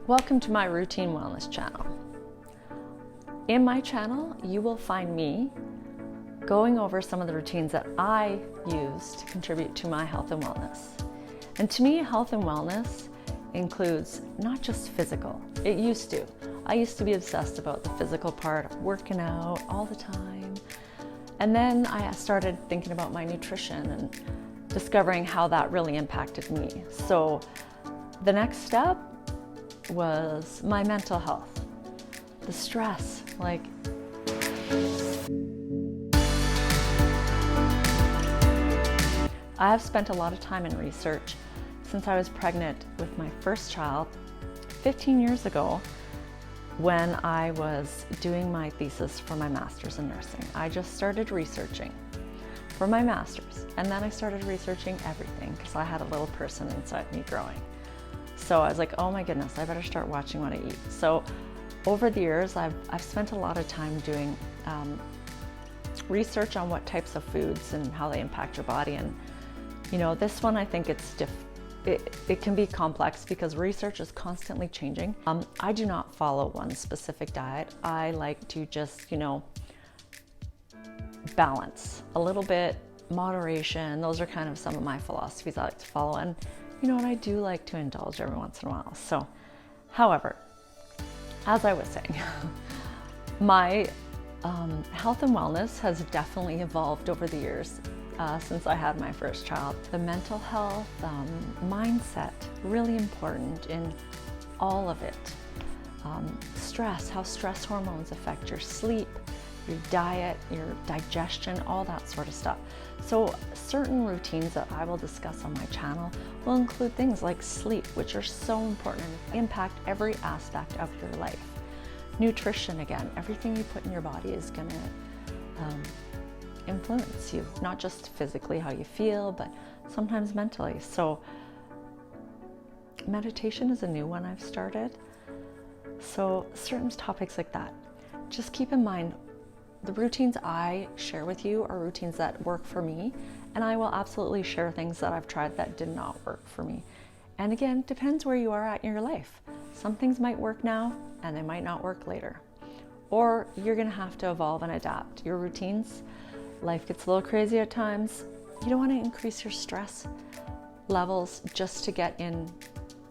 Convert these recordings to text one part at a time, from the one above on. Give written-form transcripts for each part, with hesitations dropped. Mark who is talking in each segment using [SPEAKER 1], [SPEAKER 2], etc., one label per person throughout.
[SPEAKER 1] Welcome to my Routine Wellness channel. In my channel, you will find me going over some of the routines that I use to contribute to my health and wellness. And to me, health and wellness includes not just physical. It used to. I used to be obsessed about the physical part of working out all the time. And then I started thinking about my nutrition and discovering how that really impacted me. So the next step was my mental health, the stress, I have spent a lot of time in research since I was pregnant with my first child 15 years ago when I was doing my thesis for my master's in nursing. I just started researching for my master's, and then I started researching everything because I had a little person inside me growing. So I was like, oh my goodness, I better start watching what I eat. So over the years, I've spent a lot of time doing research on what types of foods and how they impact your body. And you know, this one, I think it can be complex because research is constantly changing. I do not follow one specific diet. I like to just, balance a little bit, moderation. Those are kind of some of my philosophies I like to follow. And and I do like to indulge every once in a while. So, however, as I was saying, my health and wellness has definitely evolved over the years since I had my first child. The mental health, mindset, really important in all of it. Stress, how stress hormones affect your sleep, your diet, your digestion, all that sort of stuff. So certain routines that I will discuss on my channel will include things like sleep, which are so important and impact every aspect of your life. Nutrition, again, everything you put in your body is going to influence you, not just physically how you feel, but sometimes mentally. So meditation is a new one I've started. So certain topics like that. Just keep in mind, the routines I share with you are routines that work for me, and I will absolutely share things that I've tried that did not work for me. And again, depends where you are at in your life. Some things might work now and they might not work later. Or you're gonna have to evolve and adapt your routines. Life gets a little crazy at times. You don't wanna increase your stress levels just to get in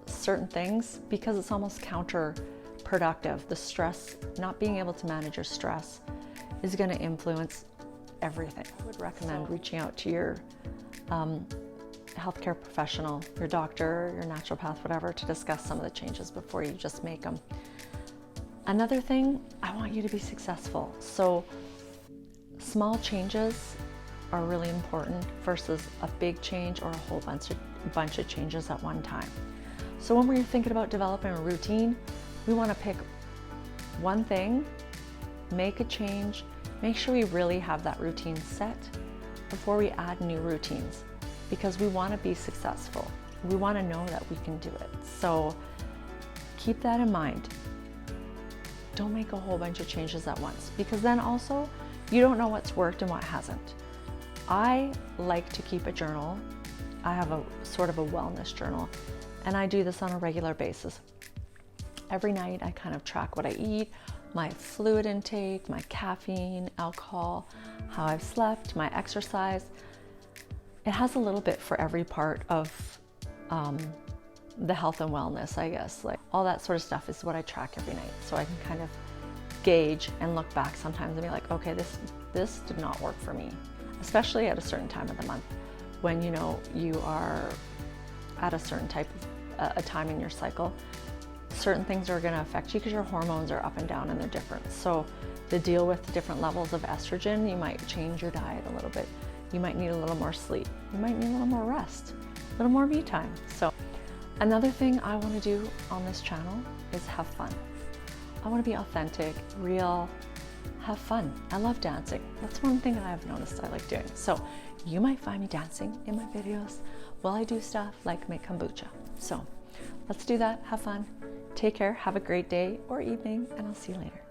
[SPEAKER 1] certain things because it's almost counterproductive. The stress, not being able to manage your stress, is going to influence everything. I would recommend reaching out to your healthcare professional, your doctor, your naturopath, whatever, to discuss some of the changes before you just make them. Another thing, I want you to be successful. So small changes are really important versus a big change or a whole bunch of changes at one time. So when we're thinking about developing a routine, we want to pick one thing, make a change, make sure we really have that routine set before we add new routines, because we want to be successful. We want to know that we can do it. So keep that in mind. Don't make a whole bunch of changes at once, because then also you don't know what's worked and what hasn't. I like to keep a journal. I have a sort of a wellness journal, and I do this on a regular basis. Every night I kind of track what I eat, my fluid intake, my caffeine, alcohol, how I've slept, my exercise. It has a little bit for every part of the health and wellness, I guess. Like all that sort of stuff is what I track every night. So I can kind of gauge and look back sometimes and be like, okay, this did not work for me, especially at a certain time of the month when you are at a certain type of a time in your cycle. Certain things are going to affect you because your hormones are up and down and they're different. So to deal with the different levels of estrogen, you might change your diet a little bit. You might need a little more sleep. You might need a little more rest, a little more me time. So another thing I want to do on this channel is have fun. I want to be authentic, real, have fun. I love dancing. That's one thing I've noticed I like doing. So you might find me dancing in my videos while I do stuff like make kombucha. So let's do that, have fun. Take care, have a great day or evening, and I'll see you later.